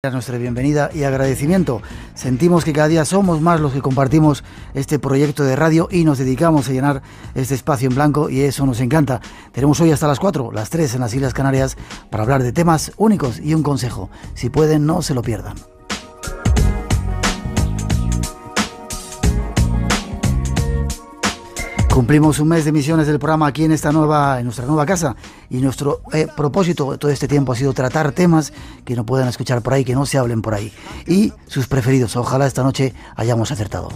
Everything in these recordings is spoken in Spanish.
Nuestra bienvenida y agradecimiento. Sentimos que cada día somos más los que compartimos este proyecto de radio y nos dedicamos a llenar este espacio en blanco, y eso nos encanta. Tenemos hoy hasta las 4, las 3 en las Islas Canarias, para hablar de temas únicos y un consejo. Si pueden, no se lo pierdan. Cumplimos un mes de emisiones del programa aquí en nuestra nueva casa, y nuestro propósito de todo este tiempo ha sido tratar temas que no puedan escuchar por ahí, que no se hablen por ahí, y sus preferidos. Ojalá esta noche hayamos acertado.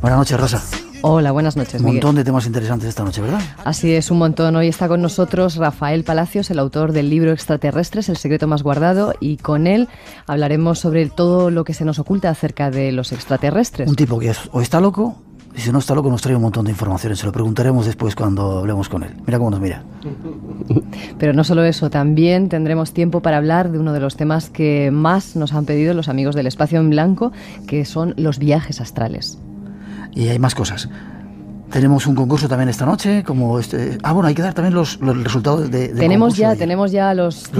Buenas noches, Rosa. Hola, buenas noches, Miguel. Un montón de temas interesantes esta noche, ¿verdad? Así es, un montón. Hoy está con nosotros Rafael Palacios, el autor del libro Extraterrestres, el secreto más guardado, y con él hablaremos sobre todo lo que se nos oculta acerca de los extraterrestres. Un tipo que o está loco, y si no está loco nos trae un montón de informaciones. Se lo preguntaremos después cuando hablemos con él. Mira cómo nos mira. Pero no solo eso, también tendremos tiempo para hablar de uno de los temas que más nos han pedido los amigos del Espacio en Blanco, que son los viajes astrales. Y hay más cosas. Tenemos un concurso también esta noche, como este. Bueno, hay que dar también los resultados de tenemos ya los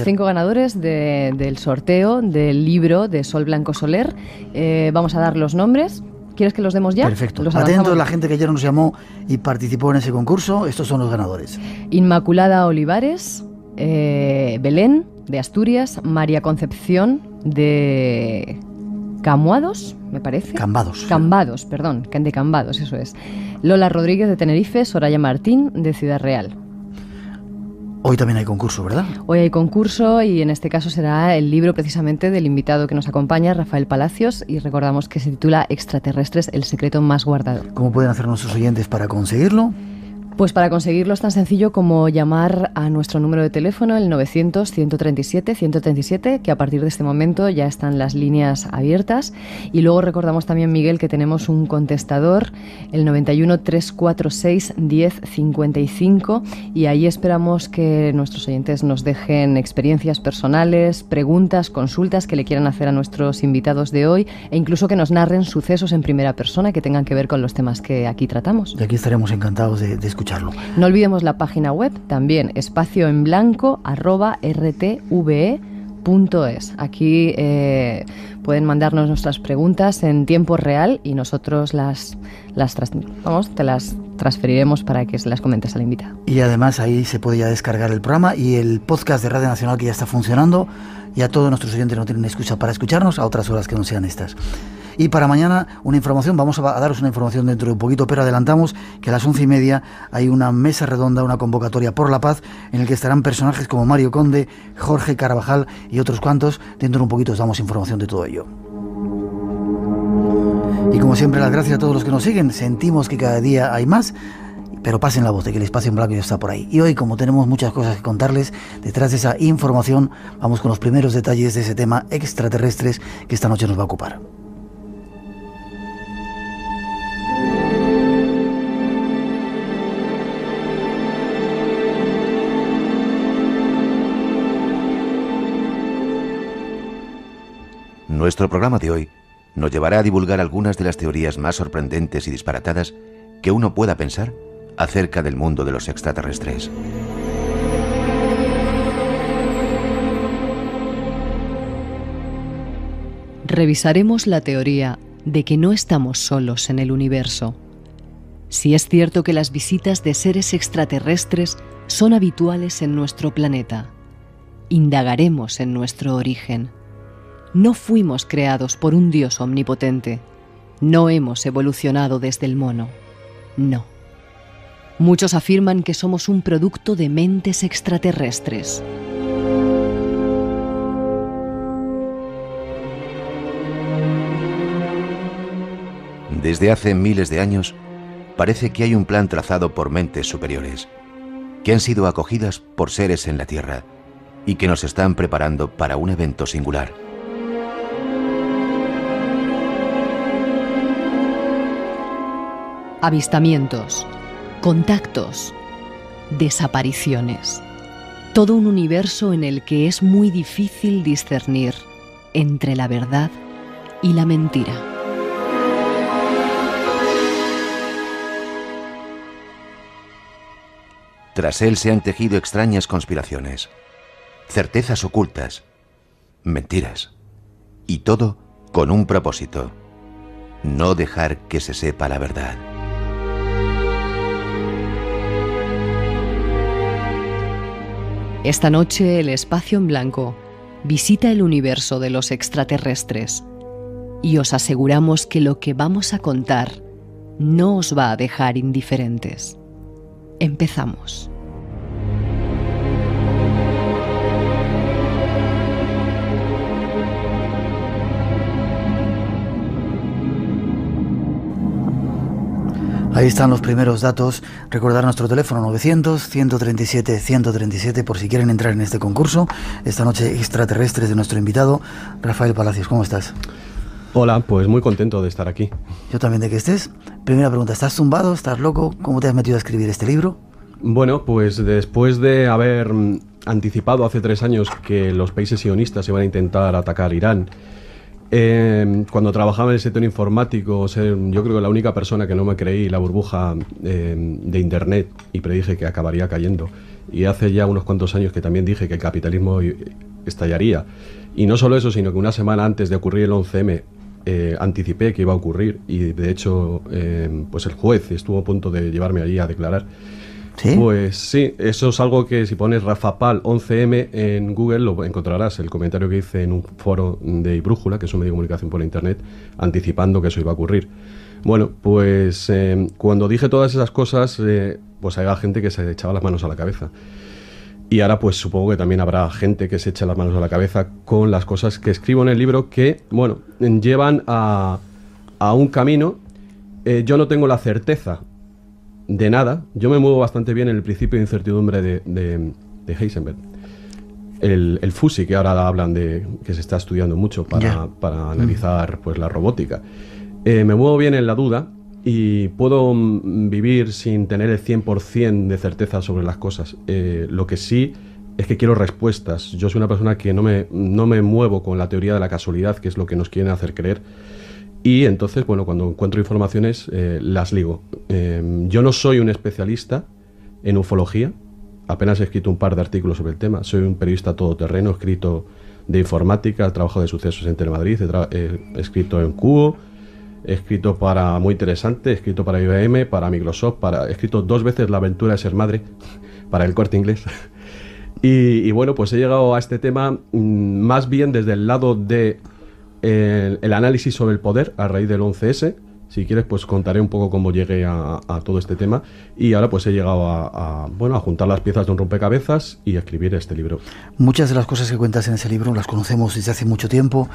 cinco ganadores del sorteo del libro de Sol Blanco Soler. Vamos a dar los nombres. ¿Quieres que los demos ya? Perfecto. Atentos a la gente que ayer nos llamó y participó en ese concurso. Estos son los ganadores: Inmaculada Olivares, Belén de Asturias, María Concepción de Cambados, me parece. Cambados, perdón, de Cambados, eso es. Lola Rodríguez de Tenerife, Soraya Martín de Ciudad Real. Hoy también hay concurso, ¿verdad? Hoy hay concurso, y en este caso será el libro precisamente del invitado que nos acompaña, Rafael Palacios, y recordamos que se titula Extraterrestres, el secreto más guardado. ¿Cómo pueden hacer nuestros oyentes para conseguirlo? Pues para conseguirlo es tan sencillo como llamar a nuestro número de teléfono, el 900-137-137, que a partir de este momento ya están las líneas abiertas. Y luego recordamos también, Miguel, que tenemos un contestador, el 91-346-1055, y ahí esperamos que nuestros oyentes nos dejen experiencias personales, preguntas, consultas que le quieran hacer a nuestros invitados de hoy, e incluso que nos narren sucesos en primera persona que tengan que ver con los temas que aquí tratamos. Y aquí estaremos encantados de escuchar. No olvidemos la página web también, espacioenblanco@rtve.es. Aquí pueden mandarnos nuestras preguntas en tiempo real y nosotros te las transferiremos para que se las comentes al invitado. Y además ahí se puede ya descargar el programa y el podcast de Radio Nacional, que ya está funcionando. Ya todos nuestros oyentes no tienen excusa para escucharnos a otras horas que no sean estas. Y para mañana una información, vamos a daros una información dentro de un poquito, pero adelantamos que a las 11:30 hay una mesa redonda, una convocatoria por la paz, en el que estarán personajes como Mario Conde, Jorge Carvajal y otros cuantos. Dentro de un poquito os damos información de todo ello. Y como siempre, las gracias a todos los que nos siguen. Sentimos que cada día hay más, pero pasen la voz de que el Espacio en Blanco ya está por ahí. Y hoy, como tenemos muchas cosas que contarles, detrás de esa información, vamos con los primeros detalles de ese tema extraterrestres que esta noche nos va a ocupar. Nuestro programa de hoy nos llevará a divulgar algunas de las teorías más sorprendentes y disparatadas que uno pueda pensar acerca del mundo de los extraterrestres. Revisaremos la teoría de que no estamos solos en el universo. Si es cierto que las visitas de seres extraterrestres son habituales en nuestro planeta, indagaremos en nuestro origen. No fuimos creados por un Dios omnipotente. No hemos evolucionado desde el mono. No. Muchos afirman que somos un producto de mentes extraterrestres. Desde hace miles de años, parece que hay un plan trazado por mentes superiores, que han sido acogidas por seres en la Tierra y que nos están preparando para un evento singular. Avistamientos, contactos, desapariciones. Todo un universo en el que es muy difícil discernir entre la verdad y la mentira. Tras él se han tejido extrañas conspiraciones. certezas ocultas, mentiras, y todo con un propósito: no dejar que se sepa la verdad. Esta noche, el Espacio en Blanco visita el universo de los extraterrestres y os aseguramos que lo que vamos a contar no os va a dejar indiferentes. Empezamos. Ahí están los primeros datos. Recordar nuestro teléfono 900-137-137 por si quieren entrar en este concurso. Esta noche extraterrestres de nuestro invitado, Rafael Palacios. ¿Cómo estás? Hola, pues muy contento de estar aquí. Yo también de que estés. Primera pregunta, ¿estás zumbado? ¿Estás loco? ¿Cómo te has metido a escribir este libro? Bueno, pues después de haber anticipado hace 3 años que los países sionistas iban a intentar atacar Irán, cuando trabajaba en el sector informático, yo creo que la única persona que no me creí la burbuja de internet y predije que acabaría cayendo. Y hace ya unos cuantos años que también dije que el capitalismo estallaría. Y no solo eso, sino que una semana antes de ocurrir el 11M anticipé que iba a ocurrir, y de hecho pues el juez estuvo a punto de llevarme allí a declarar. ¿Sí? Pues sí, eso es algo que si pones Rafa Pal 11M en Google lo encontrarás, el comentario que hice en un foro de Brújula, que es un medio de comunicación por internet, anticipando que eso iba a ocurrir. Bueno, pues cuando dije todas esas cosas, pues había gente que se echaba las manos a la cabeza. Y ahora pues supongo que también habrá gente que se eche las manos a la cabeza con las cosas que escribo en el libro que, bueno, llevan a un camino. Yo no tengo la certeza de nada. Yo me muevo bastante bien en el principio de incertidumbre de Heisenberg. El FUSI, que ahora hablan de que se está estudiando mucho para analizar pues la robótica. Me muevo bien en la duda y puedo vivir sin tener el 100% de certeza sobre las cosas. Lo que sí es que quiero respuestas. Yo soy una persona que no me muevo con la teoría de la casualidad, que es lo que nos quieren hacer creer. Y entonces, bueno, cuando encuentro informaciones, las ligo. Yo no soy un especialista en ufología, apenas he escrito un par de artículos sobre el tema. Soy un periodista todoterreno, he escrito de informática, trabajo de sucesos en Telemadrid, he escrito en Cubo, he escrito para Muy Interesante, he escrito para IBM, para Microsoft, he escrito 2 veces La aventura de ser madre, para El Corte Inglés. Y bueno, pues he llegado a este tema más bien desde el lado de el análisis sobre el poder a raíz del 11S. Si quieres, pues contaré un poco cómo llegué a todo este tema. Y ahora pues he llegado a juntar las piezas de un rompecabezas y a escribir este libro. Muchas de las cosas que cuentas en ese libro las conocemos desde hace mucho tiempo,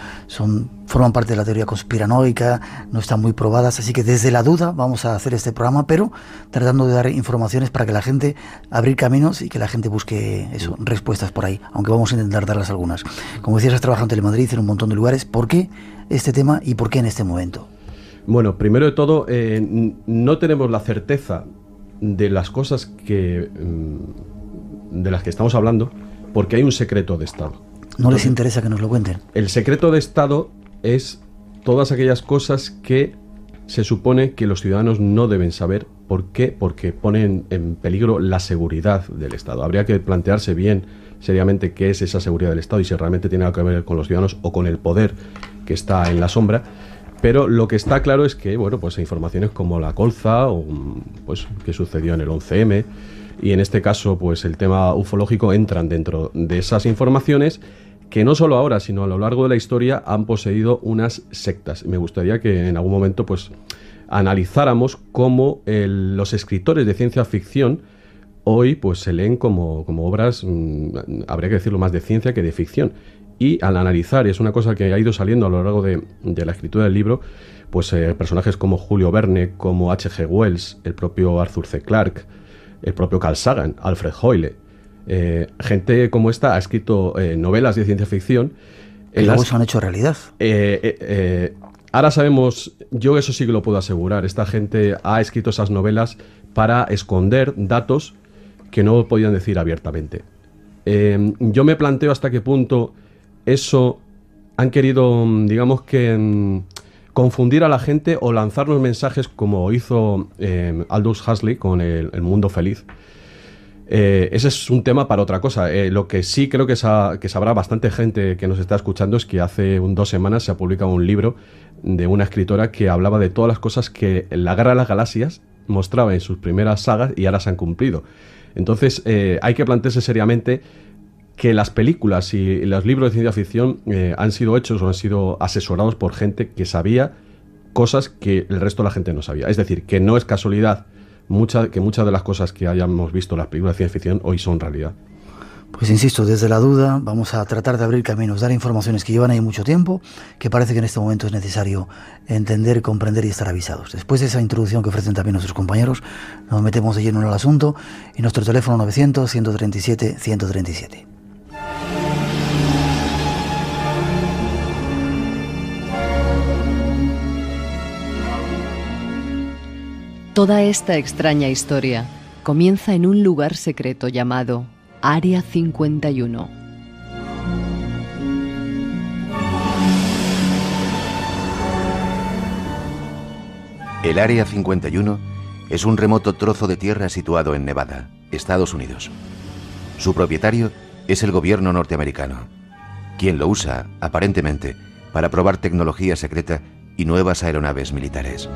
forman parte de la teoría conspiranoica, no están muy probadas, así que desde la duda vamos a hacer este programa, pero tratando de dar informaciones para que la gente, abrir caminos y que la gente busque respuestas por ahí, aunque vamos a intentar darlas algunas. Como decías, has trabajado en Telemadrid, en un montón de lugares. ¿Por qué este tema y por qué en este momento? Bueno, primero de todo, no tenemos la certeza de las cosas de las que estamos hablando, porque hay un secreto de Estado. ¿No les interesa que nos lo cuenten? El secreto de Estado es todas aquellas cosas que se supone que los ciudadanos no deben saber. ¿Por qué? Porque ponen en peligro la seguridad del Estado. Habría que plantearse bien, seriamente, qué es esa seguridad del Estado y si realmente tiene algo que ver con los ciudadanos o con el poder que está en la sombra. Pero lo que está claro es que, bueno, pues informaciones como la colza, o pues que sucedió en el 11M, y en este caso, pues el tema ufológico, entran dentro de esas informaciones que no solo ahora, sino a lo largo de la historia han poseído unas sectas. Me gustaría que en algún momento, pues, analizáramos cómo los escritores de ciencia ficción hoy, pues, se leen como obras, habría que decirlo, más de ciencia que de ficción. Y al analizar, y es una cosa que ha ido saliendo a lo largo de la escritura del libro, pues personajes como Julio Verne, como H.G. Wells, el propio Arthur C. Clarke, el propio Carl Sagan, Alfred Hoyle, gente como esta ha escrito novelas de ciencia ficción. Y luego se han hecho realidad. Ahora sabemos, yo eso sí que lo puedo asegurar, esta gente ha escrito esas novelas para esconder datos que no podían decir abiertamente. Yo me planteo hasta qué punto eso han querido, digamos que, confundir a la gente o lanzarnos mensajes como hizo Aldous Huxley con el Mundo Feliz. Ese es un tema para otra cosa. Lo que sí creo que sabrá bastante gente que nos está escuchando es que hace 2 semanas se ha publicado un libro de una escritora que hablaba de todas las cosas que la Guerra de las Galaxias mostraba en sus primeras sagas y ahora se han cumplido. Entonces hay que plantearse seriamente que las películas y los libros de ciencia ficción han sido hechos o han sido asesorados por gente que sabía cosas que el resto de la gente no sabía. Es decir, que no es casualidad que muchas de las cosas que hayamos visto en las películas de ciencia ficción hoy son realidad. Pues insisto, desde la duda vamos a tratar de abrir caminos, dar informaciones que llevan ahí mucho tiempo, que parece que en este momento es necesario entender, comprender y estar avisados. Después de esa introducción que ofrecen también nuestros compañeros, nos metemos de lleno en el asunto y nuestro teléfono 900-137-137. Toda esta extraña historia comienza en un lugar secreto llamado Área 51. El Área 51 es un remoto trozo de tierra situado en Nevada, Estados Unidos. Su propietario es el gobierno norteamericano, quien lo usa, aparentemente, para probar tecnología secreta y nuevas aeronaves militares.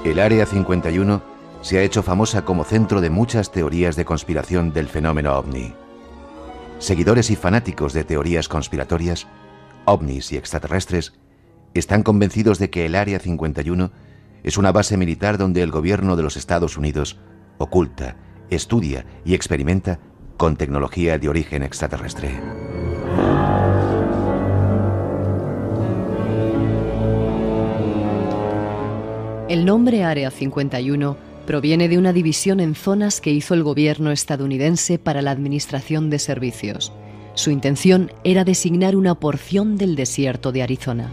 El Área 51 se ha hecho famosa como centro de muchas teorías de conspiración del fenómeno ovni. Seguidores y fanáticos de teorías conspiratorias, ovnis y extraterrestres, están convencidos de que el Área 51 es una base militar donde el gobierno de los Estados Unidos oculta, estudia y experimenta con tecnología de origen extraterrestre. El nombre Área 51 proviene de una división en zonas que hizo el gobierno estadounidense para la administración de servicios. Su intención era designar una porción del desierto de Arizona.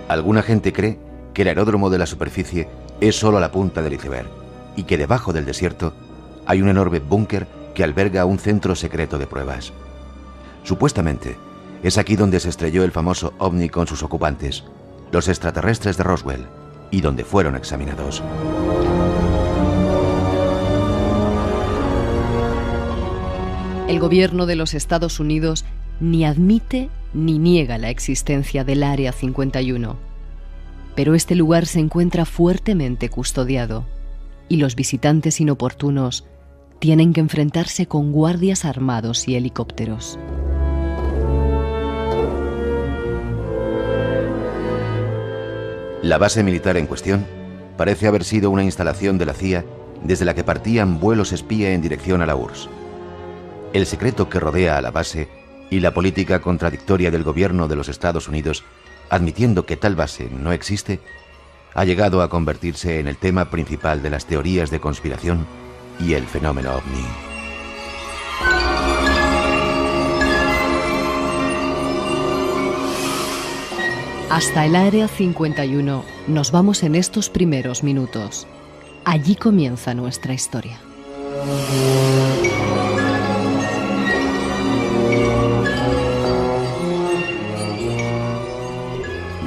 Alguna gente cree que el aeródromo de la superficie es solo la punta del iceberg y que debajo del desierto hay un enorme búnker que alberga un centro secreto de pruebas. Supuestamente, es aquí donde se estrelló el famoso ovni con sus ocupantes, los extraterrestres de Roswell, y donde fueron examinados. El gobierno de los Estados Unidos ni admite ni niega la existencia del Área 51. Pero este lugar se encuentra fuertemente custodiado y los visitantes inoportunos tienen que enfrentarse con guardias armados y helicópteros. La base militar en cuestión parece haber sido una instalación de la CIA desde la que partían vuelos espía en dirección a la URSS. El secreto que rodea a la base y la política contradictoria del gobierno de los Estados Unidos, admitiendo que tal base no existe, ha llegado a convertirse en el tema principal de las teorías de conspiración y el fenómeno ovni. Hasta el Área 51 nos vamos en estos primeros minutos. Allí comienza nuestra historia.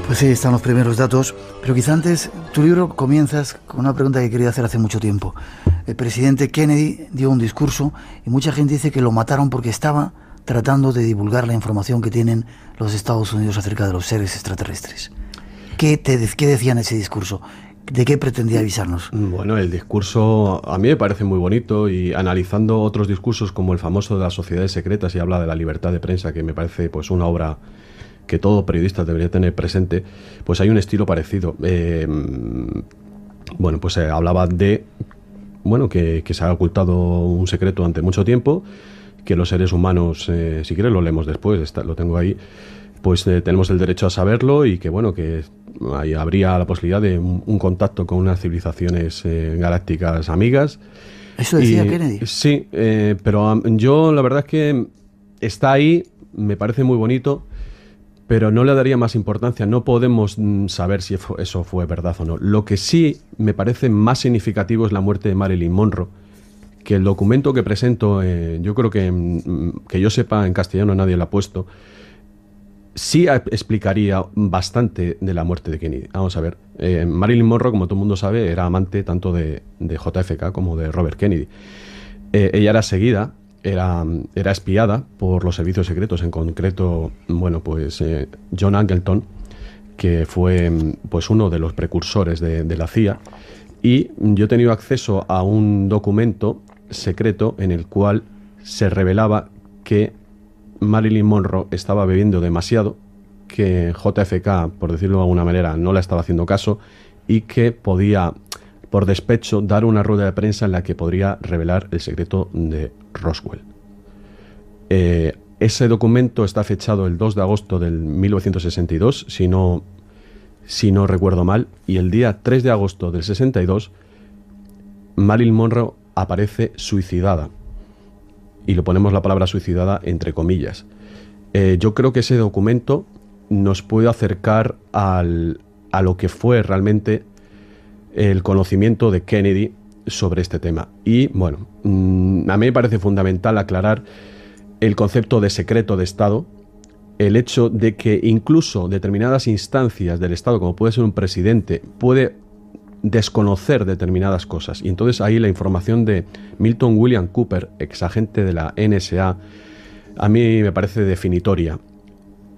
Pues sí, están los primeros datos, pero quizá antes, tu libro comienzas con una pregunta que quería hacer hace mucho tiempo. El presidente Kennedy dio un discurso y mucha gente dice que lo mataron porque estaba tratando de divulgar la información que tienen los Estados Unidos acerca de los seres extraterrestres. ¿Qué decía en ese discurso? ¿De qué pretendía avisarnos? Bueno, el discurso a mí me parece muy bonito, y analizando otros discursos como el famoso de las sociedades secretas y habla de la libertad de prensa, que me parece pues una obra que todo periodista debería tener presente, pues hay un estilo parecido. Bueno, pues hablaba de que se ha ocultado un secreto durante mucho tiempo, que los seres humanos, si quieres lo leemos después, lo tengo ahí, pues tenemos el derecho a saberlo, y que que ahí habría la posibilidad de un contacto con unas civilizaciones galácticas amigas. ¿Eso decía Kennedy? Sí, pero yo la verdad es que está ahí, me parece muy bonito, pero no le daría más importancia. No podemos saber si eso fue verdad o no. Lo que sí me parece más significativo es la muerte de Marilyn Monroe, que el documento que presento, yo creo que yo sepa, en castellano nadie lo ha puesto, sí explicaría bastante de la muerte de Kennedy. Vamos a ver, Marilyn Monroe, como todo el mundo sabe, era amante tanto de JFK como de Robert Kennedy. Ella era seguida, era espiada por los servicios secretos, en concreto, bueno, pues John Angleton, que fue pues uno de los precursores de la CIA, y yo he tenido acceso a un documento secreto en el cual se revelaba que Marilyn Monroe estaba bebiendo demasiado, que JFK, por decirlo de alguna manera, no le estaba haciendo caso y que podía, por despecho, dar una rueda de prensa en la que podría revelar el secreto de Roswell. Ese documento está fechado el 2 de agosto del 1962, si no recuerdo mal, y el día 3 de agosto del 62, Marilyn Monroe aparece suicidada. Y le ponemos la palabra suicidada entre comillas. Yo creo que ese documento nos puede acercar a lo que fue realmente el conocimiento de Kennedy sobre este tema. Y bueno, a mí me parece fundamental aclarar el concepto de secreto de Estado, el hecho de que incluso determinadas instancias del Estado, como puede ser un presidente, puede desconocer determinadas cosas. Y entonces ahí la información de Milton William Cooper, exagente de la NSA, a mí me parece definitoria.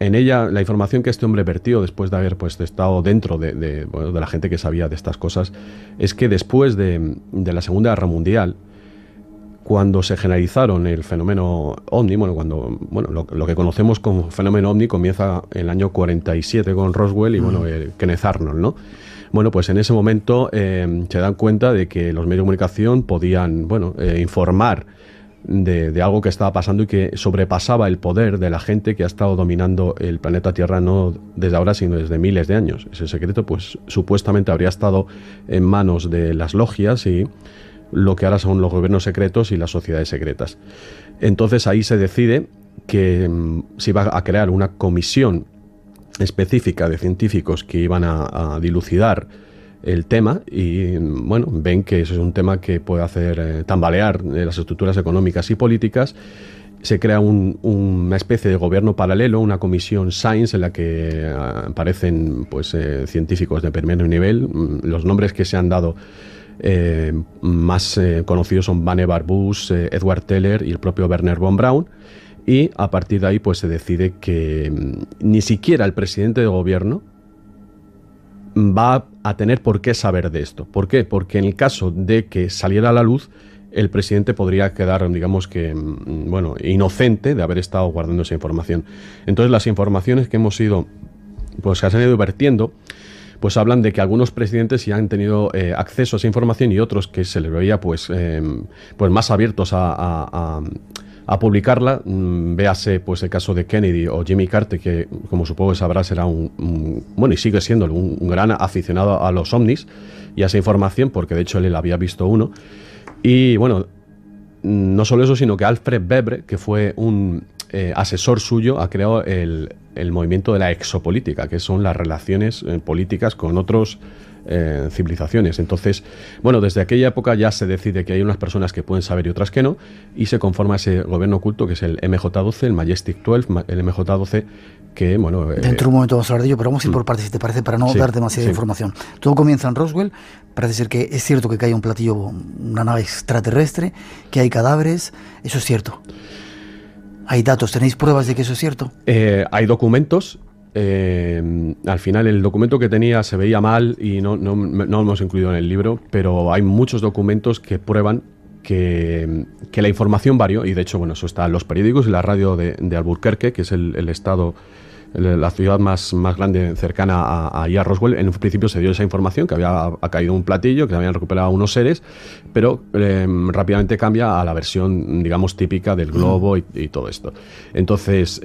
En ella, la información que este hombre vertió después de haber pues, estado dentro de la gente que sabía de estas cosas, es que después de la Segunda Guerra Mundial, cuando se generalizaron el fenómeno OVNI, lo que conocemos como fenómeno OVNI comienza en el año 47 con Roswell y Kenneth Arnold, ¿no? Bueno, pues en ese momento se dan cuenta de que los medios de comunicación podían, informar de algo que estaba pasando y que sobrepasaba el poder de la gente que ha estado dominando el planeta Tierra no desde ahora, sino desde miles de años. Ese secreto, pues supuestamente habría estado en manos de las logias y lo que ahora son los gobiernos secretos y las sociedades secretas. Entonces ahí se decide que se iba a crear una comisión específica de científicos que iban a dilucidar el tema y ven que eso es un tema que puede hacer tambalear las estructuras económicas y políticas. Se crea una especie de gobierno paralelo, una comisión Science en la que aparecen científicos de primer nivel. Los nombres que se han dado más conocidos son Vannevar Bush, Edward Teller y el propio Wernher von Braun. Y a partir de ahí se decide que ni siquiera el presidente de gobierno va a tener por qué saber de esto. ¿Por qué? Porque en el caso de que saliera a la luz, el presidente podría quedar, inocente de haber estado guardando esa información. Entonces las informaciones que hemos ido, que se han ido vertiendo, hablan de que algunos presidentes ya han tenido acceso a esa información y otros que se les veía más abiertos a publicarla. Véase el caso de Kennedy o Jimmy Carter, que como supongo que sabrás era y sigue siendo un gran aficionado a los ovnis y a esa información, porque de hecho él había visto uno. Y no solo eso, sino que Alfred Webre, que fue un asesor suyo, ha creado el movimiento de la exopolítica, que son las relaciones políticas con otros civilizaciones. Entonces, desde aquella época ya se decide que hay unas personas que pueden saber y otras que no, y se conforma ese gobierno oculto que es el MJ-12, el Majestic 12, el MJ-12, que dentro de un momento vamos a hablar de ello, pero vamos a ir por partes, si te parece, para no dar demasiada información. Todo comienza en Roswell. Parece ser que es cierto que cae un platillo, una nave extraterrestre, que hay cadáveres. ¿Eso es cierto? ¿Hay datos? ¿Tenéis pruebas de que eso es cierto? Hay documentos. Al final el documento que tenía se veía mal y no lo hemos incluido en el libro, pero hay muchos documentos que prueban que la información varió, y de hecho eso está en los periódicos y la radio de Albuquerque, que es el estado, la ciudad más grande cercana a Roswell. En un principio se dio esa información, que había caído un platillo, que habían recuperado unos seres, pero rápidamente cambia a la versión, típica del globo y todo esto. Entonces,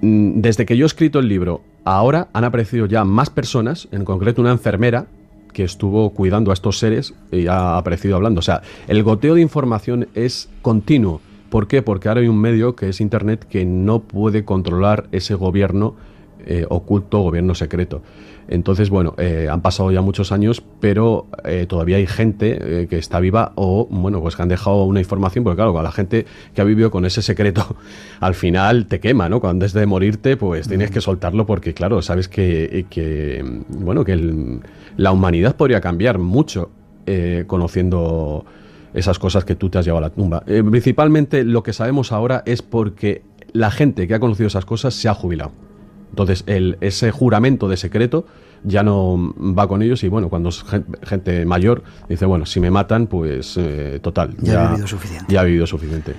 desde que yo he escrito el libro, ahora han aparecido ya más personas, en concreto una enfermera que estuvo cuidando a estos seres y ha aparecido hablando. O sea, el goteo de información es continuo. ¿Por qué? Porque ahora hay un medio que es Internet que no puede controlar ese gobierno oculto, gobierno secreto. Entonces, bueno, han pasado ya muchos años, pero todavía hay gente que está viva o, bueno, pues que han dejado una información, porque claro, a la gente que ha vivido con ese secreto, al final te quema, ¿no? Cuando antes de morirte, pues tienes que soltarlo porque, claro, sabes que la humanidad podría cambiar mucho conociendo esas cosas que tú te has llevado a la tumba. Principalmente lo que sabemos ahora es porque la gente que ha conocido esas cosas se ha jubilado. Entonces, ese juramento de secreto ya no va con ellos y, bueno, cuando es gente mayor, dice, bueno, si me matan, pues total. Ya he vivido suficiente. Ya he vivido suficiente.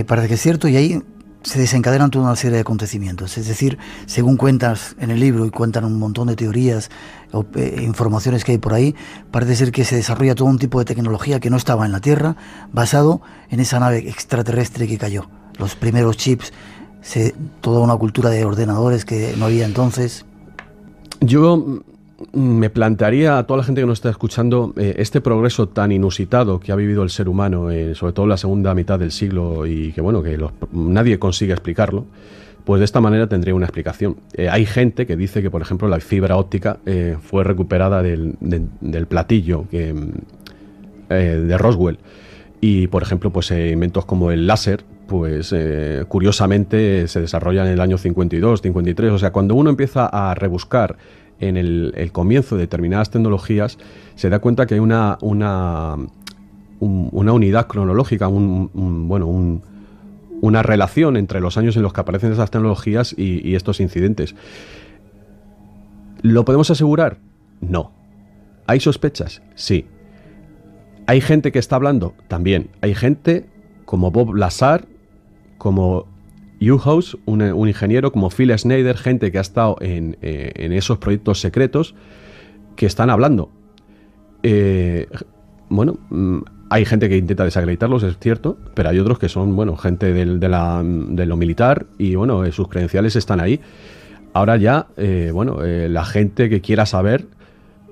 Parece que es cierto, y ahí se desencadenan toda una serie de acontecimientos. Es decir, según cuentas en el libro y cuentan un montón de teorías o informaciones que hay por ahí, parece ser que se desarrolla todo un tipo de tecnología que no estaba en la Tierra, basado en esa nave extraterrestre que cayó. Los primeros chips, toda una cultura de ordenadores que no había entonces. Yo me plantearía a toda la gente que nos está escuchando este progreso tan inusitado que ha vivido el ser humano, sobre todo en la segunda mitad del siglo, y que bueno, que nadie consigue explicarlo, pues de esta manera tendría una explicación. Hay gente que dice que, por ejemplo, la fibra óptica fue recuperada del platillo de Roswell, y por ejemplo, pues inventos como el láser, pues curiosamente se desarrollan en el año 52, 53, o sea, cuando uno empieza a rebuscar en el comienzo de determinadas tecnologías, se da cuenta que hay una unidad cronológica, una relación entre los años en los que aparecen esas tecnologías y estos incidentes. ¿Lo podemos asegurar? No. ¿Hay sospechas? Sí. ¿Hay gente que está hablando? También. Hay gente como Bob Lazar, como Newhouse, un ingeniero, como Phil Schneider, gente que ha estado en esos proyectos secretos, que están hablando. Hay gente que intenta desacreditarlos, es cierto, pero hay otros que son, bueno, gente de lo militar y, bueno, sus credenciales están ahí. Ahora ya, la gente que quiera saber,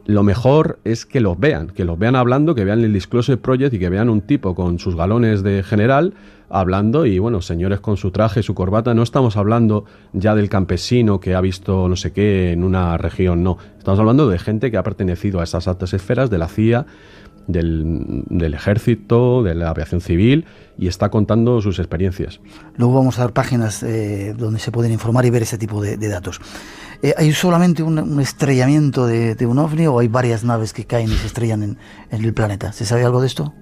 lo mejor es que los vean hablando, que vean el Disclosure Project y que vean un tipo con sus galones de general hablando y, bueno, señores con su traje, su corbata. No estamos hablando ya del campesino que ha visto no sé qué en una región, no. Estamos hablando de gente que ha pertenecido a esas altas esferas de la CIA, del ejército, de la aviación civil, y está contando sus experiencias. Luego vamos a dar páginas donde se pueden informar y ver ese tipo de datos. ¿Hay solamente un estrellamiento de un ovni o hay varias naves que caen y se estrellan en el planeta? ¿Se sabe algo de esto?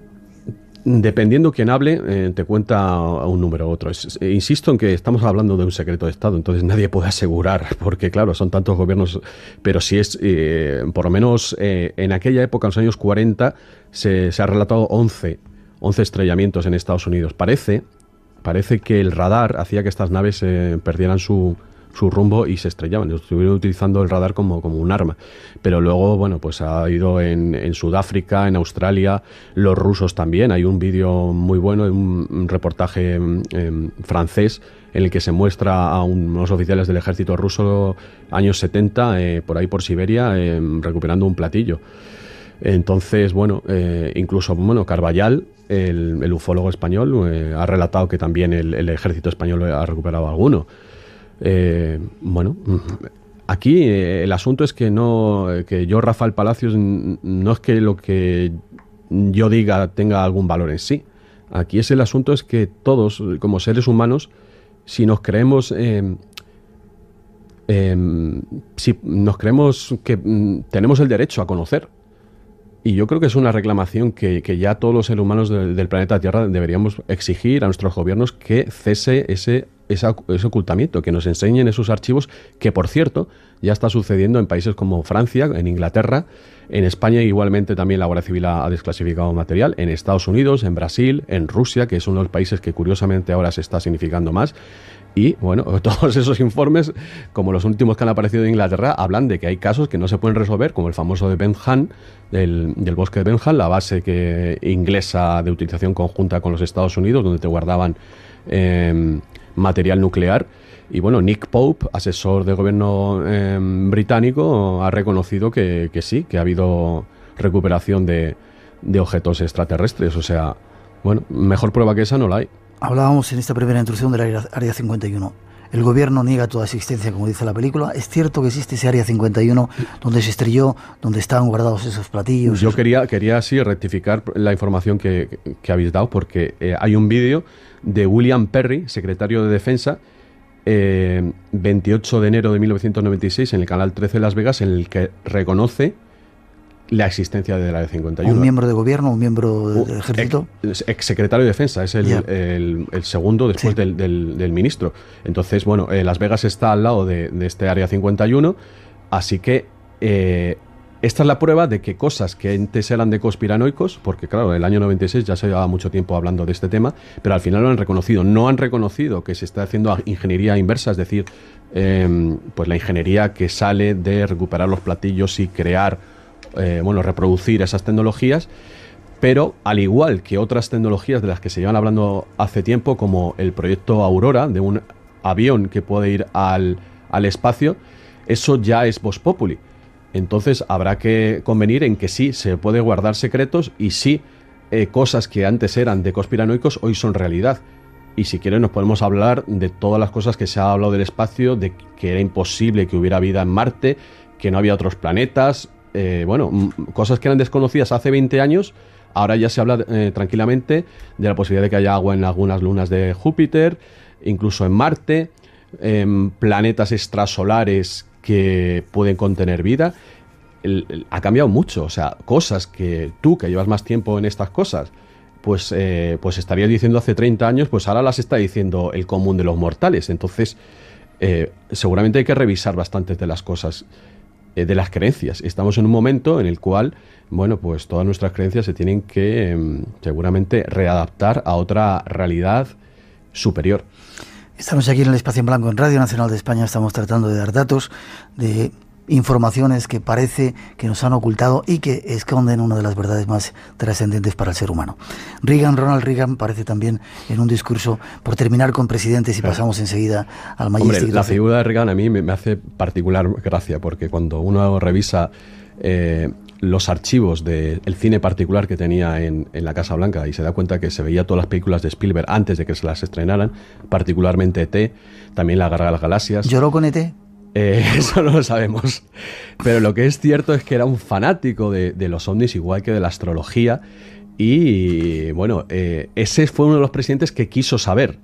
Dependiendo quién hable, te cuenta un número u otro. Insisto en que estamos hablando de un secreto de Estado, entonces nadie puede asegurar, porque claro, son tantos gobiernos, pero sí es, por lo menos en aquella época, en los años 40, se ha relatado 11 estrellamientos en Estados Unidos. Parece que el radar hacía que estas naves perdieran su rumbo y se estrellaban. Estuvieron utilizando el radar como un arma. Pero luego, bueno, pues ha ido en Sudáfrica, en Australia, los rusos también. Hay un vídeo muy bueno, un reportaje francés en el que se muestra a unos oficiales del ejército ruso años 70, por ahí por Siberia, recuperando un platillo. Entonces, bueno, incluso, bueno, Carballal, el ufólogo español, ha relatado que también el ejército español ha recuperado alguno. Aquí el asunto es que yo, Rafael Palacios, no es que lo que yo diga tenga algún valor en sí. Aquí el asunto es que todos, como seres humanos, si nos creemos que tenemos el derecho a conocer, y yo creo que es una reclamación que ya todos los seres humanos del planeta Tierra deberíamos exigir a nuestros gobiernos, que cese ese ocultamiento, que nos enseñen esos archivos, que por cierto ya está sucediendo en países como Francia, en Inglaterra, en España igualmente también la Guardia Civil ha desclasificado material, en Estados Unidos, en Brasil, en Rusia, que es uno de los países que curiosamente ahora se está significando más. Y bueno, todos esos informes, como los últimos que han aparecido en Inglaterra, hablan de que hay casos que no se pueden resolver, como el famoso de Bentham, del bosque de Bentham, la base inglesa de utilización conjunta con los Estados Unidos, donde te guardaban material nuclear. Y bueno, Nick Pope, asesor del gobierno británico, ha reconocido que sí, que ha habido recuperación de objetos extraterrestres. O sea, bueno, mejor prueba que esa no la hay. Hablábamos en esta primera introducción del Área 51. El gobierno niega toda existencia, como dice la película. ¿Es cierto que existe ese Área 51 donde se estrelló, donde estaban guardados esos platillos? Yo quería sí rectificar la información que habéis dado, porque hay un vídeo de William Perry, secretario de Defensa, 28 de enero de 1996, en el canal 13 de Las Vegas, en el que reconoce la existencia del Área 51. ¿Un miembro de gobierno, un miembro del ejército? Ex secretario de Defensa, es el segundo después del ministro. Entonces, bueno, Las Vegas está al lado de este Área 51, así que esta es la prueba de que cosas que antes eran de conspiranoicos, porque claro, en el año 96 ya se llevaba mucho tiempo hablando de este tema, pero al final lo han reconocido. No han reconocido que se está haciendo ingeniería inversa, es decir, pues la ingeniería que sale de recuperar los platillos y crear, reproducir esas tecnologías, pero al igual que otras tecnologías de las que se llevan hablando hace tiempo, como el proyecto Aurora, de un avión que puede ir al espacio, eso ya es Vox Populi. Entonces habrá que convenir en que sí, se puede guardar secretos y sí, cosas que antes eran de conspiranoicos hoy son realidad. Y si quieren nos podemos hablar de todas las cosas que se ha hablado del espacio, de que era imposible que hubiera vida en Marte, que no había otros planetas, cosas que eran desconocidas hace 20 años, ahora ya se habla tranquilamente de la posibilidad de que haya agua en algunas lunas de Júpiter, incluso en Marte, planetas extrasolares que pueden contener vida. Ha cambiado mucho, o sea, cosas que tú, que llevas más tiempo en estas cosas, pues estarías diciendo hace 30 años, pues ahora las está diciendo el común de los mortales. Entonces, seguramente hay que revisar bastantes de las cosas, de las creencias. Estamos en un momento en el cual, pues todas nuestras creencias se tienen que seguramente readaptar a otra realidad superior. Estamos aquí en el Espacio en Blanco, en Radio Nacional de España. Estamos tratando de dar datos de informaciones que parece que nos han ocultado y que esconden una de las verdades más trascendentes para el ser humano. Ronald Reagan parece también en un discurso, por terminar con presidentes y pasamos enseguida al Majestic. Hombre, la figura de Reagan a mí me hace particular gracia, porque cuando uno revisa los archivos del cine particular que tenía en la Casa Blanca y se da cuenta que se veía todas las películas de Spielberg antes de que se las estrenaran, particularmente E.T., también La Guerra de las Galaxias. ¿Lloró con E.T.? Eso no lo sabemos, pero lo que es cierto es que era un fanático de los ovnis, igual que de la astrología, y ese fue uno de los presidentes que quiso saber.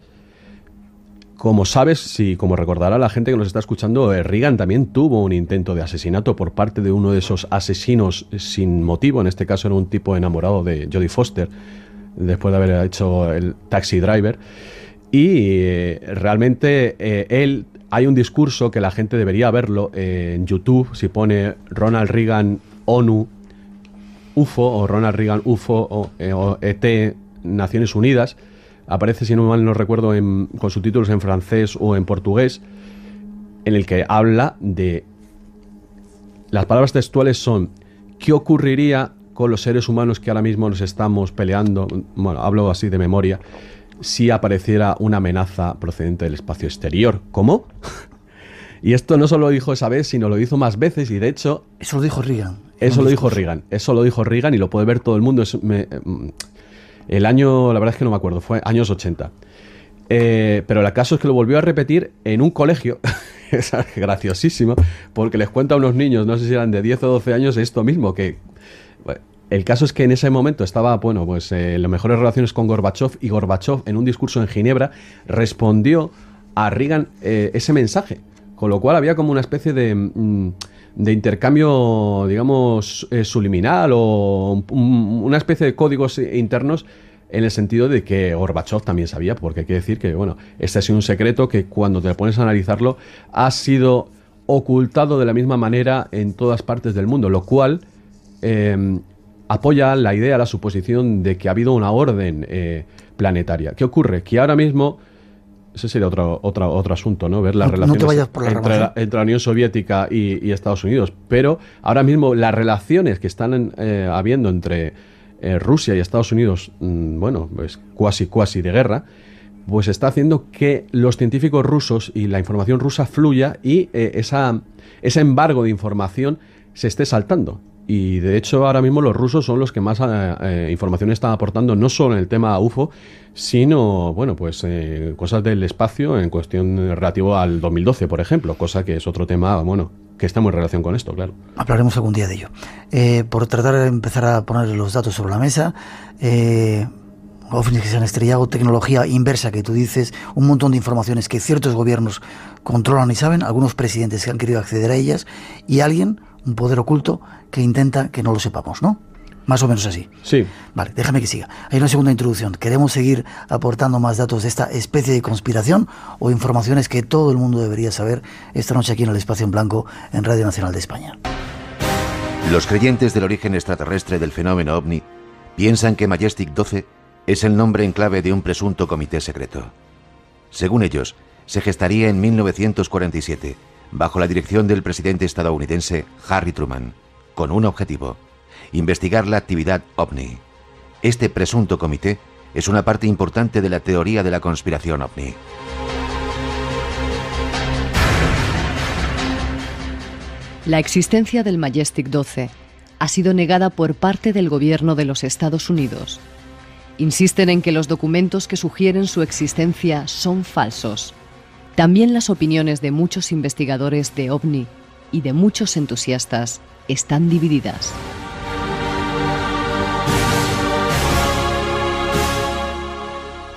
Como sabes, como recordará la gente que nos está escuchando, Reagan también tuvo un intento de asesinato por parte de uno de esos asesinos sin motivo. En este caso era un tipo enamorado de Jodie Foster, después de haber hecho el Taxi Driver, y realmente él... Hay un discurso que la gente debería verlo en YouTube, si pone Ronald Reagan ONU UFO o Ronald Reagan UFO o ET Naciones Unidas, aparece, si no mal no recuerdo, con subtítulos en francés o en portugués, en el que habla de... Las palabras textuales son: ¿qué ocurriría con los seres humanos que ahora mismo nos estamos peleando? Bueno, hablo así de memoria. Si apareciera una amenaza procedente del espacio exterior. ¿Cómo? Y esto no solo lo dijo esa vez, sino lo hizo más veces, y de hecho... Eso lo dijo Reagan. Eso lo dijo Reagan y lo puede ver todo el mundo. El año, la verdad es que no me acuerdo, fue años 80. Pero el caso es que lo volvió a repetir en un colegio. Es graciosísimo, porque les cuenta a unos niños, no sé si eran de 10 o 12 años, esto mismo, que... El caso es que en ese momento estaba, en las mejores relaciones con Gorbachev, y Gorbachev, en un discurso en Ginebra, respondió a Reagan ese mensaje, con lo cual había como una especie de intercambio, digamos, subliminal, o una especie de códigos internos, en el sentido de que Gorbachev también sabía, porque hay que decir que, este ha sido un secreto que cuando te pones a analizarlo ha sido ocultado de la misma manera en todas partes del mundo, lo cual... apoya la idea, la suposición de que ha habido una orden planetaria. ¿Qué ocurre? Que ahora mismo, ese sería otro asunto, ¿no? Ver las relaciones entre la Unión Soviética y Estados Unidos. Pero ahora mismo las relaciones que están habiendo entre Rusia y Estados Unidos, pues cuasi de guerra, pues está haciendo que los científicos rusos y la información rusa fluya, y ese embargo de información se esté saltando. Y de hecho ahora mismo los rusos son los que más información están aportando, no solo en el tema UFO, sino cosas del espacio en cuestión relativo al 2012, por ejemplo, cosa que es otro tema, que está muy en relación con esto, claro. Hablaremos algún día de ello. Por tratar de empezar a poner los datos sobre la mesa, ovnis que se han estrellado, tecnología inversa que tú dices, un montón de informaciones que ciertos gobiernos controlan y saben, algunos presidentes que han querido acceder a ellas, y alguien, un poder oculto, que intenta que no lo sepamos, ¿no? Más o menos así. Sí. Vale, déjame que siga. Hay una segunda introducción. ¿Queremos seguir aportando más datos de esta especie de conspiración o informaciones que todo el mundo debería saber esta noche aquí en el Espacio en Blanco en Radio Nacional de España? Los creyentes del origen extraterrestre del fenómeno OVNI piensan que Majestic 12 es el nombre en clave de un presunto comité secreto. Según ellos, se gestaría en 1947, bajo la dirección del presidente estadounidense Harry Truman, con un objetivo: investigar la actividad OVNI. Este presunto comité es una parte importante de la teoría de la conspiración OVNI. La existencia del Majestic 12 ha sido negada por parte del gobierno de los Estados Unidos. Insisten en que los documentos que sugieren su existencia son falsos. También las opiniones de muchos investigadores de OVNI y de muchos entusiastas están divididas.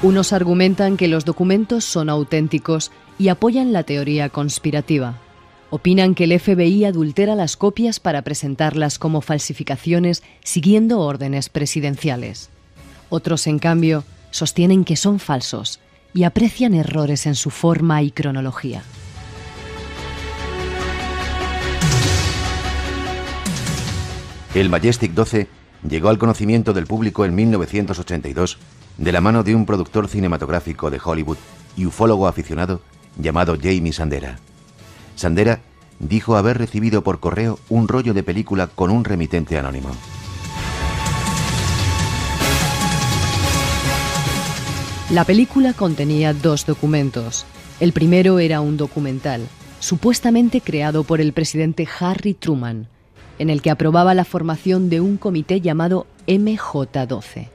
Unos argumentan que los documentos son auténticos y apoyan la teoría conspirativa. Opinan que el FBI adultera las copias para presentarlas como falsificaciones siguiendo órdenes presidenciales. Otros, en cambio, sostienen que son falsos y aprecian errores en su forma y cronología. El Majestic 12 llegó al conocimiento del público en 1982 de la mano de un productor cinematográfico de Hollywood y ufólogo aficionado llamado Jamie Sandera. Sandera dijo haber recibido por correo un rollo de película con un remitente anónimo. La película contenía 2 documentos. El primero era un documental, supuestamente creado por el presidente Harry Truman, en el que aprobaba la formación de un comité llamado MJ-12,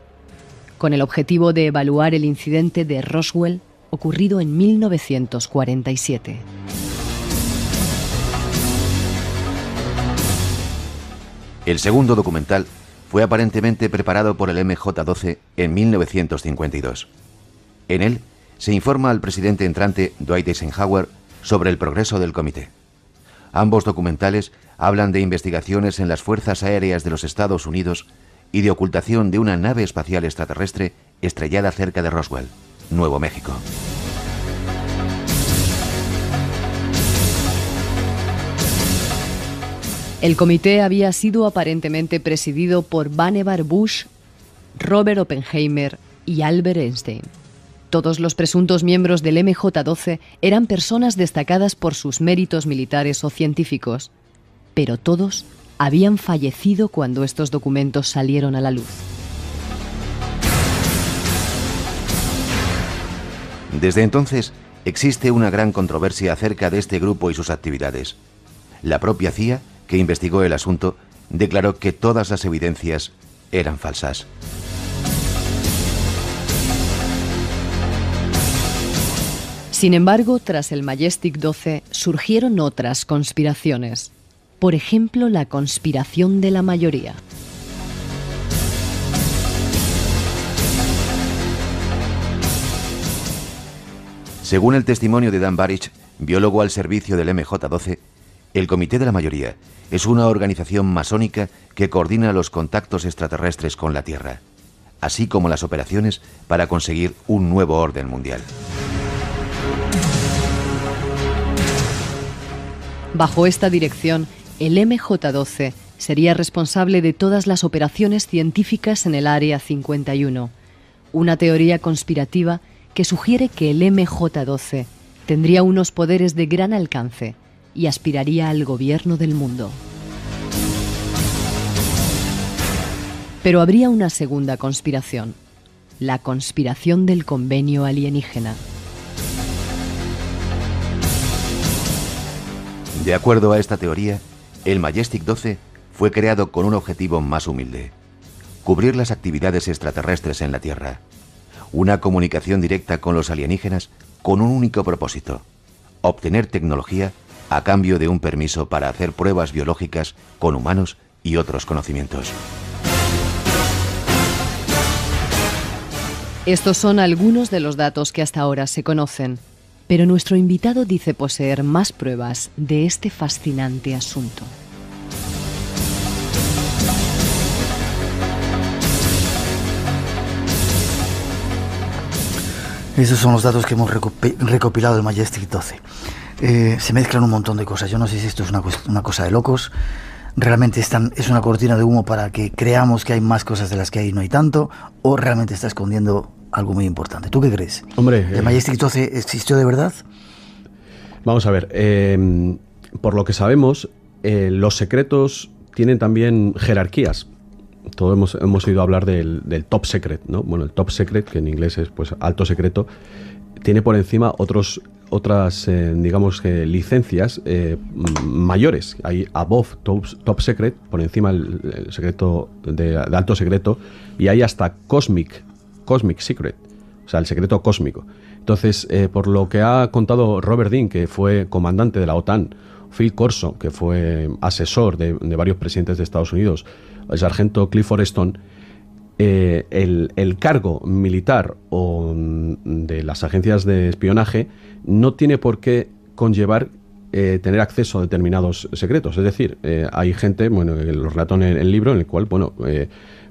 con el objetivo de evaluar el incidente de Roswell ocurrido en 1947. El segundo documental fue aparentemente preparado por el MJ-12 en 1952. En él se informa al presidente entrante Dwight Eisenhower sobre el progreso del comité. Ambos documentales hablan de investigaciones en las fuerzas aéreas de los Estados Unidos y de ocultación de una nave espacial extraterrestre estrellada cerca de Roswell, Nuevo México. El comité había sido aparentemente presidido por Vannevar Bush, Robert Oppenheimer y Albert Einstein. Todos los presuntos miembros del MJ-12 eran personas destacadas por sus méritos militares o científicos, pero todos habían fallecido cuando estos documentos salieron a la luz. Desde entonces, existe una gran controversia acerca de este grupo y sus actividades. La propia CIA, que investigó el asunto, declaró que todas las evidencias eran falsas. Sin embargo, tras el Majestic 12 surgieron otras conspiraciones. Por ejemplo, la conspiración de la mayoría. Según el testimonio de Dan Barich, biólogo al servicio del MJ-12, el Comité de la Mayoría es una organización masónica que coordina los contactos extraterrestres con la Tierra, así como las operaciones para conseguir un nuevo orden mundial. Bajo esta dirección, el MJ-12 sería responsable de todas las operaciones científicas en el Área 51, una teoría conspirativa que sugiere que el MJ-12 tendría unos poderes de gran alcance y aspiraría al gobierno del mundo. Pero habría una segunda conspiración, la conspiración del convenio alienígena. De acuerdo a esta teoría, el Majestic 12 fue creado con un objetivo más humilde: cubrir las actividades extraterrestres en la Tierra. Una comunicación directa con los alienígenas con un único propósito: obtener tecnología a cambio de un permiso para hacer pruebas biológicas con humanos y otros conocimientos. Estos son algunos de los datos que hasta ahora se conocen, pero nuestro invitado dice poseer más pruebas de este fascinante asunto. Esos son los datos que hemos recopilado del Majestic 12. Se mezclan un montón de cosas. Yo no sé si esto es una cosa de locos. Realmente es una cortina de humo para que creamos que hay más cosas de las que hay y no hay tanto, o realmente está escondiendo algo muy importante. ¿Tú qué crees? Hombre, ¿el Majestic 12 existió de verdad? Vamos a ver. Por lo que sabemos, los secretos tienen también jerarquías. Todos hemos oído hablar del top secret, ¿no? Bueno, el top secret, que en inglés es pues alto secreto, tiene por encima otras digamos licencias mayores. Hay above top secret, por encima el secreto de alto secreto, y hay hasta cosmic secret, o sea, el secreto cósmico. Entonces, por lo que ha contado Robert Dean, que fue comandante de la OTAN, Phil Corso, que fue asesor de varios presidentes de Estados Unidos, el sargento Clifford Stone, el cargo militar o de las agencias de espionaje no tiene por qué conllevar tener acceso a determinados secretos. Es decir, hay gente, bueno, lo relato en el libro, en el cual, bueno,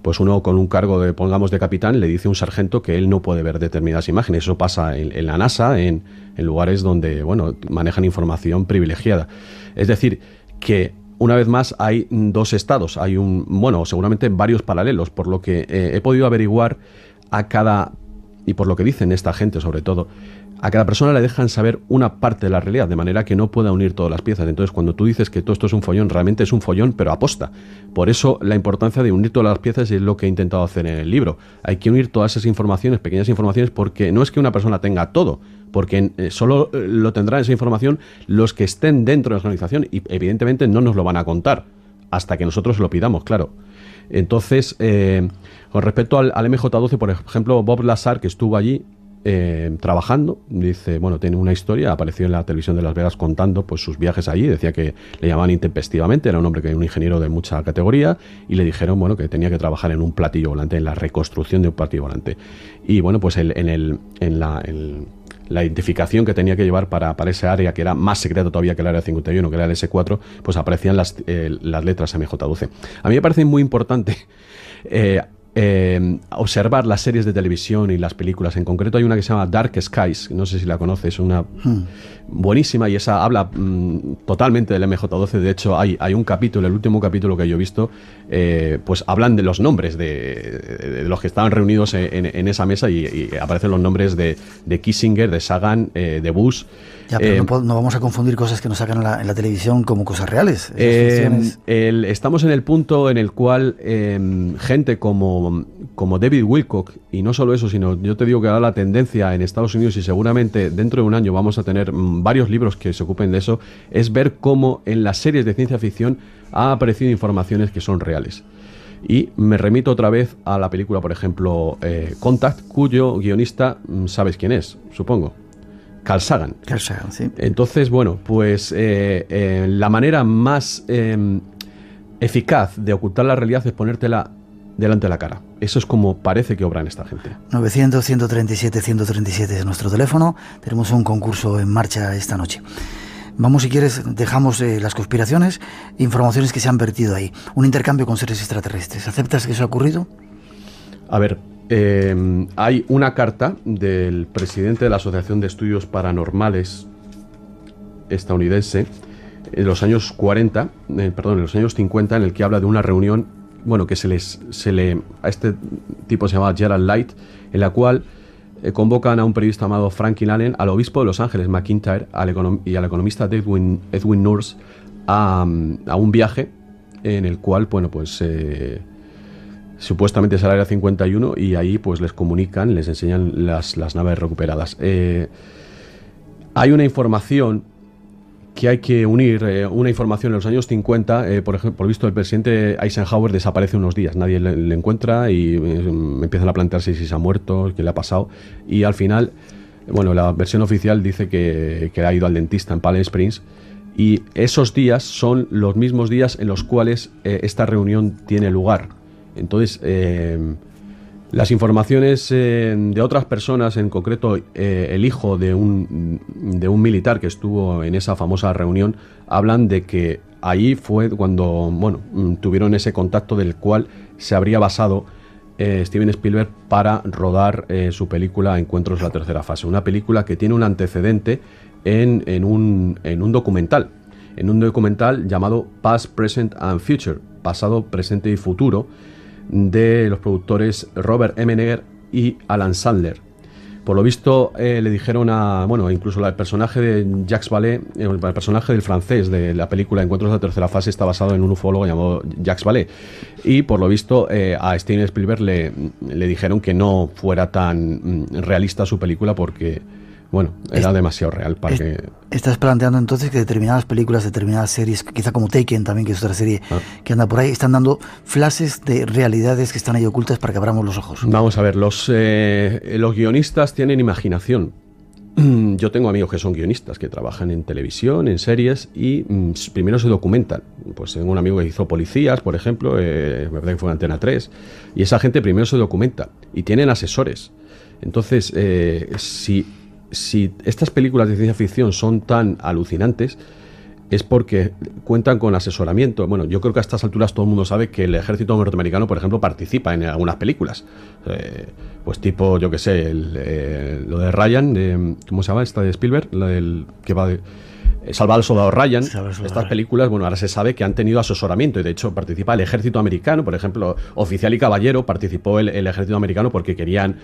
pues uno con un cargo de, pongamos, de capitán, le dice a un sargento que él no puede ver determinadas imágenes. Eso pasa en la NASA, en lugares donde, bueno, manejan información privilegiada. Es decir, que una vez más hay dos estados, hay seguramente varios paralelos, por lo que he podido averiguar y por lo que dicen esta gente sobre todo, a cada persona le dejan saber una parte de la realidad, de manera que no pueda unir todas las piezas. Entonces, cuando tú dices que todo esto es un follón, realmente es un follón, pero aposta. Por eso la importancia de unir todas las piezas es lo que he intentado hacer en el libro. Hay que unir todas esas informaciones, pequeñas informaciones, porque no es que una persona tenga todo, porque solo lo tendrán esa información los que estén dentro de la organización, y evidentemente no nos lo van a contar hasta que nosotros lo pidamos, claro. Entonces, con respecto al MJ12, por ejemplo, Bob Lazar, que estuvo allí trabajando, dice, bueno, tiene una historia, apareció en la televisión de Las Vegas contando pues sus viajes allí, decía que le llamaban intempestivamente, era un hombre un ingeniero de mucha categoría, y le dijeron, bueno, que tenía que trabajar en un platillo volante, en la reconstrucción de un platillo volante. Y bueno, pues en la identificación que tenía que llevar para esa área, que era más secreta todavía que el área 51, que era el S4, pues aparecían las letras MJ12. A mí me parece muy importante observar las series de televisión y las películas. En concreto hay una que se llama Dark Skies, no sé si la conoces, una buenísima, y esa habla totalmente del MJ12. De hecho hay un capítulo, el último capítulo que yo he visto, pues hablan de los nombres de los que estaban reunidos en esa mesa, y aparecen los nombres de Kissinger, de Sagan, de Bush. Ya, pero no vamos a confundir cosas que nos sacan en la televisión como cosas reales. Estamos en el punto en el cual gente como David Wilcock, y no solo eso, sino yo te digo que ahora la tendencia en Estados Unidos, y seguramente dentro de un año vamos a tener varios libros que se ocupen de eso, es ver cómo en las series de ciencia ficción ha aparecido informaciones que son reales. Y me remito otra vez a la película, por ejemplo, Contact, cuyo guionista sabes quién es, supongo. Carl Sagan. Carl Sagan, sí. Entonces, bueno, pues la manera más eficaz de ocultar la realidad es ponértela delante de la cara. Eso es como parece que obran esta gente. 900-137-137 es nuestro teléfono. Tenemos un concurso en marcha esta noche. Vamos, si quieres, dejamos las conspiraciones, informaciones que se han vertido ahí. Un intercambio con seres extraterrestres. ¿Aceptas que eso ha ocurrido? A ver, hay una carta del presidente de la Asociación de Estudios Paranormales estadounidense en los años 50, en los años 50, en el que habla de una reunión, bueno, que a este tipo se llamaba Gerald Light, en la cual convocan a un periodista llamado Franklin Allen, al obispo de Los Ángeles, McIntyre, y al economista Edwin Nurse a un viaje en el cual, bueno, pues supuestamente es el área 51, y ahí pues les comunican, les enseñan las naves recuperadas. Hay una información que hay que unir una información en los años 50, por ejemplo, por visto el presidente Eisenhower desaparece unos días, nadie le encuentra y empiezan a plantearse si se ha muerto, qué le ha pasado, y al final, bueno, la versión oficial dice que ha ido al dentista en Palm Springs, y esos días son los mismos días en los cuales esta reunión tiene lugar. Entonces, las informaciones de otras personas, en concreto el hijo de un militar que estuvo en esa famosa reunión, hablan de que ahí fue cuando, bueno, tuvieron ese contacto del cual se habría basado Steven Spielberg para rodar su película Encuentros de la tercera fase, una película que tiene un antecedente en un documental llamado Past, Present and Future, pasado, presente y futuro, de los productores Robert Emmener y Alan Sandler. Por lo visto le dijeron incluso el personaje de Jacques Vallée, el personaje del francés de la película Encuentros de la tercera fase está basado en un ufólogo llamado Jacques Vallée, y por lo visto a Steven Spielberg le dijeron que no fuera tan realista su película porque, bueno, era demasiado real para que... Estás planteando entonces que determinadas películas, determinadas series, quizá como Taken también, que es otra serie que anda por ahí, están dando flashes de realidades que están ahí ocultas para que abramos los ojos. Vamos a ver, los guionistas tienen imaginación. Yo tengo amigos que son guionistas, que trabajan en televisión, en series, y primero se documentan. Pues tengo un amigo que hizo Policías, por ejemplo, me parece que fue en Antena 3, y esa gente primero se documenta, y tienen asesores. Entonces, si estas películas de ciencia ficción son tan alucinantes, es porque cuentan con asesoramiento. Bueno, yo creo que a estas alturas todo el mundo sabe que el ejército norteamericano, por ejemplo, participa en algunas películas. Pues tipo, yo qué sé, lo de Ryan, ¿cómo se llama esta de Spielberg? La del que va de... Salvar al soldado Ryan. Estas películas, bueno, ahora se sabe que han tenido asesoramiento y de hecho participa el ejército americano, por ejemplo, Oficial y Caballero participó el ejército americano porque querían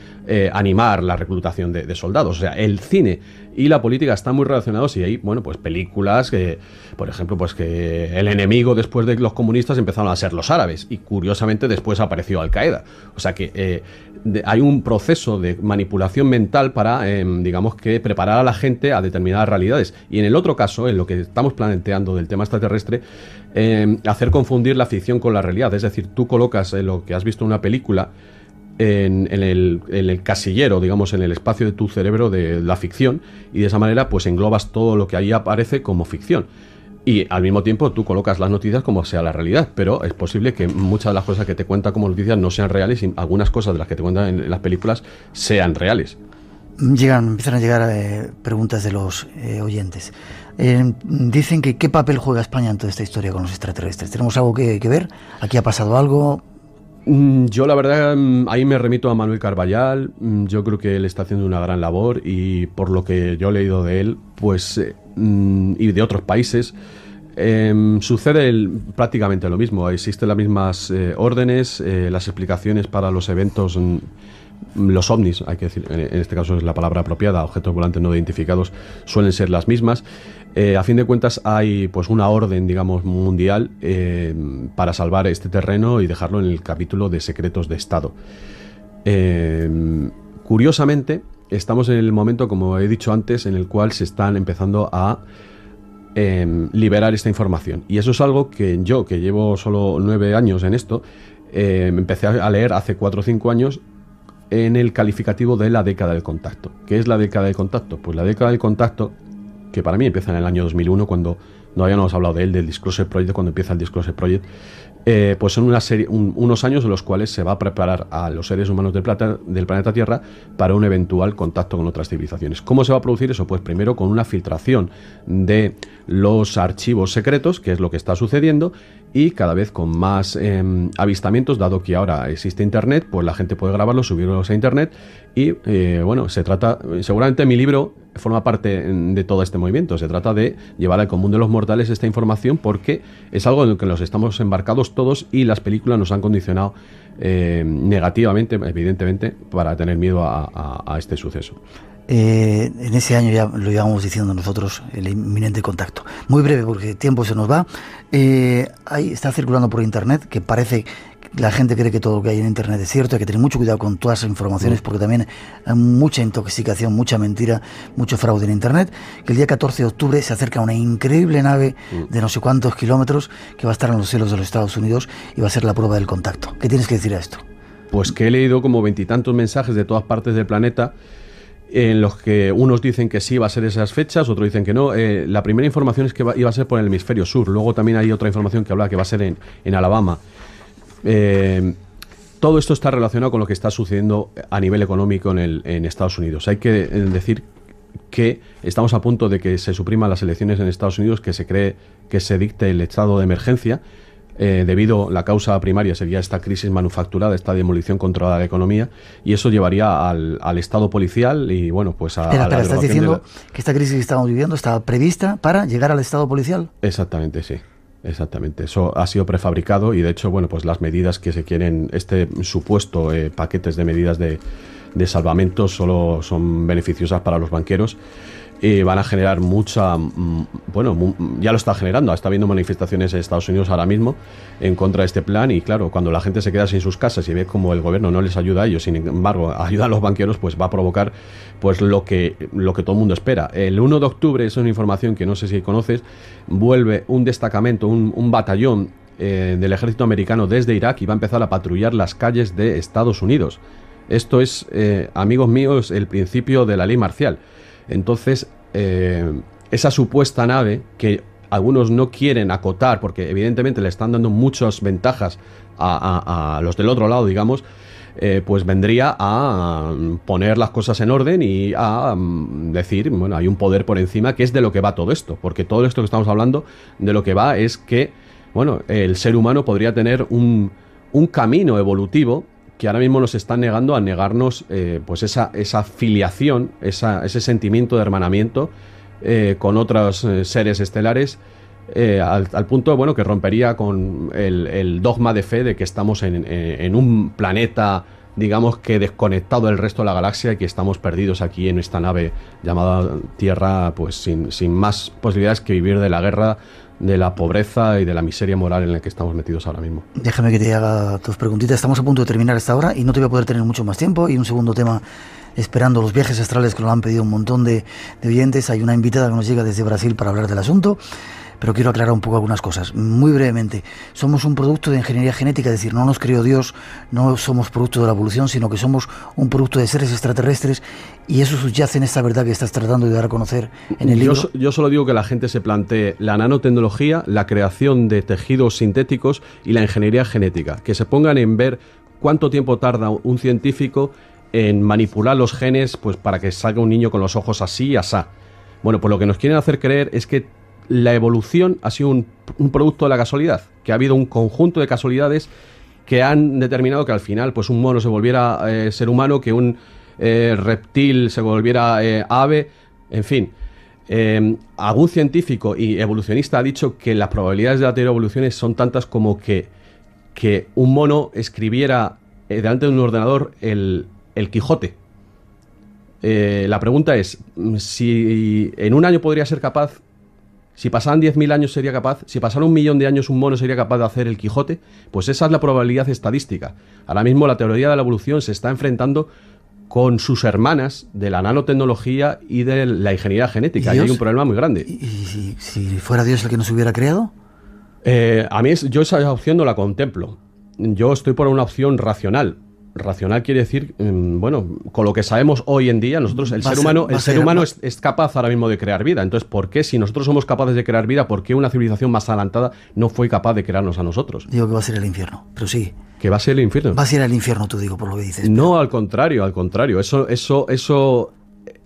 animar la reclutación de soldados. O sea, el cine y la política están muy relacionados y hay, bueno, pues películas que, por ejemplo, pues que el enemigo después de los comunistas empezaron a ser los árabes y curiosamente después apareció Al Qaeda. O sea que hay un proceso de manipulación mental para, digamos que, preparar a la gente a determinadas realidades. Y en el otro caso, en lo que estamos planteando del tema extraterrestre, hacer confundir la ficción con la realidad. Es decir, tú colocas lo que has visto en una película en el casillero, digamos, en el espacio de tu cerebro de la ficción, y de esa manera pues englobas todo lo que ahí aparece como ficción. Y al mismo tiempo tú colocas las noticias como sea la realidad, pero es posible que muchas de las cosas que te cuentan como noticias no sean reales y algunas cosas de las que te cuentan en las películas sean reales. Empiezan a llegar preguntas de los oyentes. Dicen que ¿qué papel juega España en toda esta historia con los extraterrestres? ¿Tenemos algo que ver? ¿Aquí ha pasado algo? Yo la verdad ahí me remito a Manuel Carballal. Yo creo que él está haciendo una gran labor y por lo que yo he leído de él, pues y de otros países, sucede prácticamente lo mismo. Existen las mismas órdenes, las explicaciones para los eventos, los ovnis, hay que decir, en este caso es la palabra apropiada, objetos volantes no identificados, suelen ser las mismas. A fin de cuentas hay pues una orden, digamos, mundial para salvar este terreno y dejarlo en el capítulo de secretos de Estado. Curiosamente, estamos en el momento, como he dicho antes, en el cual se están empezando a liberar esta información. Y eso es algo que yo, que llevo solo 9 años en esto, empecé a leer hace 4 o 5 años en el calificativo de la década del contacto. ¿Qué es la década del contacto? Pues la década del contacto, que para mí empieza en el año 2001, cuando no habíamos hablado de él, del Disclosure Project, cuando empieza el Disclosure Project, pues son unos años en los cuales se va a preparar a los seres humanos del planeta Tierra para un eventual contacto con otras civilizaciones. ¿Cómo se va a producir eso? Pues primero con una filtración de los archivos secretos, que es lo que está sucediendo, y cada vez con más avistamientos, dado que ahora existe Internet, pues la gente puede grabarlos, subirlos a Internet, y bueno, se trata, seguramente mi libro forma parte de todo este movimiento. Se trata de llevar al común de los mortales esta información porque es algo en lo que nos estamos embarcados todos y las películas nos han condicionado negativamente, evidentemente, para tener miedo a este suceso. En ese año ya lo íbamos diciendo nosotros, el inminente contacto. Muy breve porque el tiempo se nos va. Ahí está circulando por internet que parece la gente cree que todo lo que hay en Internet es cierto. Hay que tener mucho cuidado con todas esas informaciones, porque también hay mucha intoxicación, mucha mentira, mucho fraude en Internet. Que el día 14 de octubre se acerca una increíble nave de no sé cuántos kilómetros que va a estar en los cielos de los Estados Unidos y va a ser la prueba del contacto. ¿Qué tienes que decir a esto? Pues que he leído como 20 y tantos mensajes de todas partes del planeta, en los que unos dicen que sí va a ser esas fechas, otros dicen que no. La primera información es que iba a ser por el hemisferio sur. Luego también hay otra información que habla que va a ser en Alabama. Todo esto está relacionado con lo que está sucediendo a nivel económico en Estados Unidos. Hay que decir que estamos a punto de que se supriman las elecciones en Estados Unidos, que se cree que se dicte el estado de emergencia. Debido la causa primaria sería esta crisis manufacturada, esta demolición controlada de la economía, y eso llevaría al estado policial y bueno, pues a la ¿estás diciendo que esta crisis que estamos viviendo estaba prevista para llegar al estado policial? Exactamente, sí. Exactamente, eso ha sido prefabricado y de hecho, bueno, pues las medidas que se quieren, este supuesto paquetes de medidas de salvamento solo son beneficiosas para los banqueros. Van a generar mucha, bueno, ya lo está generando, está habiendo manifestaciones en Estados Unidos ahora mismo en contra de este plan y claro, cuando la gente se queda sin sus casas y ve como el gobierno no les ayuda a ellos, sin embargo ayuda a los banqueros, pues va a provocar pues lo que todo el mundo espera. El 1 de octubre, eso es una información que no sé si conoces, vuelve un destacamento, un batallón del ejército americano desde Irak y va a empezar a patrullar las calles de Estados Unidos. Esto es, amigos míos, el principio de la ley marcial. Entonces, esa supuesta nave que algunos no quieren acotar porque evidentemente le están dando muchas ventajas a los del otro lado, digamos, pues vendría a poner las cosas en orden y a decir, bueno, hay un poder por encima, que es de lo que va todo esto, porque todo esto que estamos hablando de lo que va es que, bueno, el ser humano podría tener un camino evolutivo que ahora mismo nos están negando a negarnos pues esa filiación, ese sentimiento de hermanamiento con otros seres estelares, al punto, bueno, que rompería con el dogma de fe de que estamos en un planeta, digamos que desconectado del resto de la galaxia y que estamos perdidos aquí en esta nave llamada Tierra, pues sin más posibilidades que vivir de la guerra, de la pobreza y de la miseria moral en la que estamos metidos ahora mismo. Déjame que te haga tus preguntitas. Estamos a punto de terminar esta hora y no te voy a poder tener mucho más tiempo. Y un segundo tema esperando, los viajes astrales, que lo han pedido un montón de oyentes. Hay una invitada que nos llega desde Brasil para hablar del asunto, pero quiero aclarar un poco algunas cosas. Muy brevemente, somos un producto de ingeniería genética, es decir, no nos crió Dios, no somos producto de la evolución, sino que somos un producto de seres extraterrestres, y eso subyace en esta verdad que estás tratando de dar a conocer en el libro. Yo solo digo que la gente se plantee la nanotecnología, la creación de tejidos sintéticos y la ingeniería genética, que se pongan en ver cuánto tiempo tarda un científico en manipular los genes pues para que salga un niño con los ojos así y asá. Bueno, pues lo que nos quieren hacer creer es que la evolución ha sido un producto de la casualidad, que ha habido un conjunto de casualidades que han determinado que al final pues un mono se volviera ser humano, que un reptil se volviera ave, en fin. Algún científico y evolucionista ha dicho que las probabilidades de la teoría de evoluciones son tantas como que un mono escribiera delante de un ordenador el Quijote. La pregunta es, si en un año podría ser capaz. Si pasaran 10.000 años sería capaz, si pasara 1.000.000 de años un mono sería capaz de hacer el Quijote, pues esa es la probabilidad estadística. Ahora mismo la teoría de la evolución se está enfrentando con sus hermanas de la nanotecnología y de la ingeniería genética. Y hay un problema muy grande. ¿Y si fuera Dios el que nos hubiera creado? A mí yo esa opción no la contemplo. Yo estoy por una opción racional. Racional quiere decir, bueno, con lo que sabemos hoy en día, nosotros, el ser humano es capaz ahora mismo de crear vida. Entonces, ¿por qué, si nosotros somos capaces de crear vida, por qué una civilización más adelantada no fue capaz de crearnos a nosotros? Digo que va a ser el infierno, pero sí. ¿Que va a ser el infierno? Va a ser el infierno, tú digo, por lo que dices. Pero... No, al contrario. Eso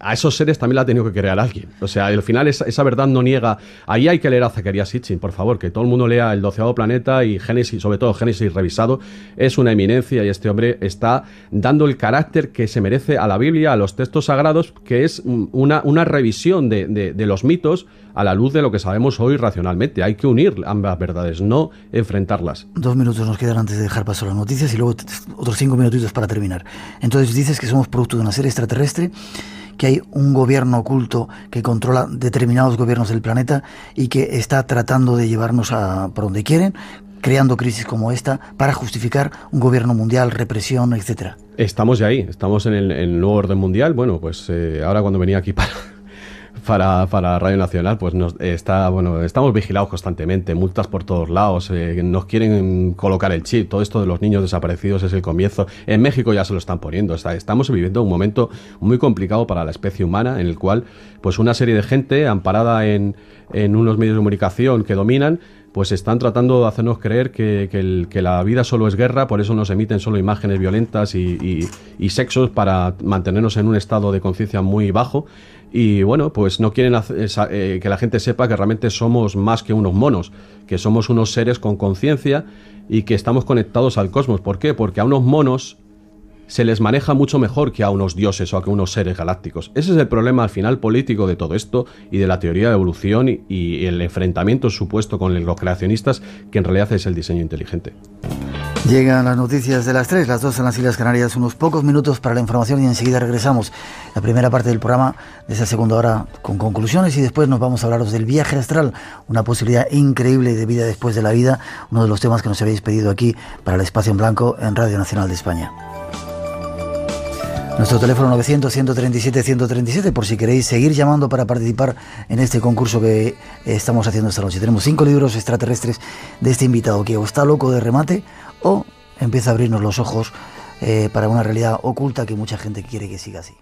a esos seres también la ha tenido que crear alguien. O sea, al final esa verdad no niega. Ahí hay que leer a Zecharia Sitchin, por favor, que todo el mundo lea el 12º planeta y Génesis, sobre todo Génesis revisado. Es una eminencia y este hombre está dando el carácter que se merece a la Biblia, a los textos sagrados, que es una revisión de los mitos a la luz de lo que sabemos hoy racionalmente. Hay que unir ambas verdades, no enfrentarlas. 2 minutos nos quedan antes de dejar paso a las noticias y luego otros 5 minutitos para terminar. Entonces dices que somos producto de una serie extraterrestre, que hay un gobierno oculto que controla determinados gobiernos del planeta y que está tratando de llevarnos a por donde quieren, creando crisis como esta para justificar un gobierno mundial, represión, etcétera. Estamos ya ahí, estamos en el nuevo orden mundial. Bueno, pues ahora cuando venía aquí para Radio Nacional, pues estamos vigilados constantemente, multas por todos lados, nos quieren colocar el chip, todo esto de los niños desaparecidos es el comienzo. En México ya se lo están poniendo. Estamos viviendo un momento muy complicado para la especie humana, en el cual pues una serie de gente amparada en unos medios de comunicación que dominan, pues están tratando de hacernos creer que la vida solo es guerra, por eso nos emiten solo imágenes violentas y sexos para mantenernos en un estado de conciencia muy bajo. Y bueno, pues no quieren que la gente sepa que realmente somos más que unos monos, que somos unos seres con conciencia y que estamos conectados al cosmos. ¿Por qué? Porque a unos monos se les maneja mucho mejor que a unos dioses o a unos seres galácticos. Ese es el problema al final político de todo esto y de la teoría de evolución y el enfrentamiento supuesto con los creacionistas, que en realidad es el diseño inteligente. Llegan las noticias de las 3, las 2 en las Islas Canarias, unos pocos minutos para la información y enseguida regresamos. La primera parte del programa de esa segunda hora con conclusiones y después nos vamos a hablaros del viaje astral, una posibilidad increíble de vida después de la vida, uno de los temas que nos habéis pedido aquí para el Espacio en Blanco en Radio Nacional de España. Nuestro teléfono 900-137-137 por si queréis seguir llamando para participar en este concurso que estamos haciendo esta noche. Tenemos 5 libros extraterrestres de este invitado que o está loco de remate o empieza a abrirnos los ojos para una realidad oculta que mucha gente quiere que siga así.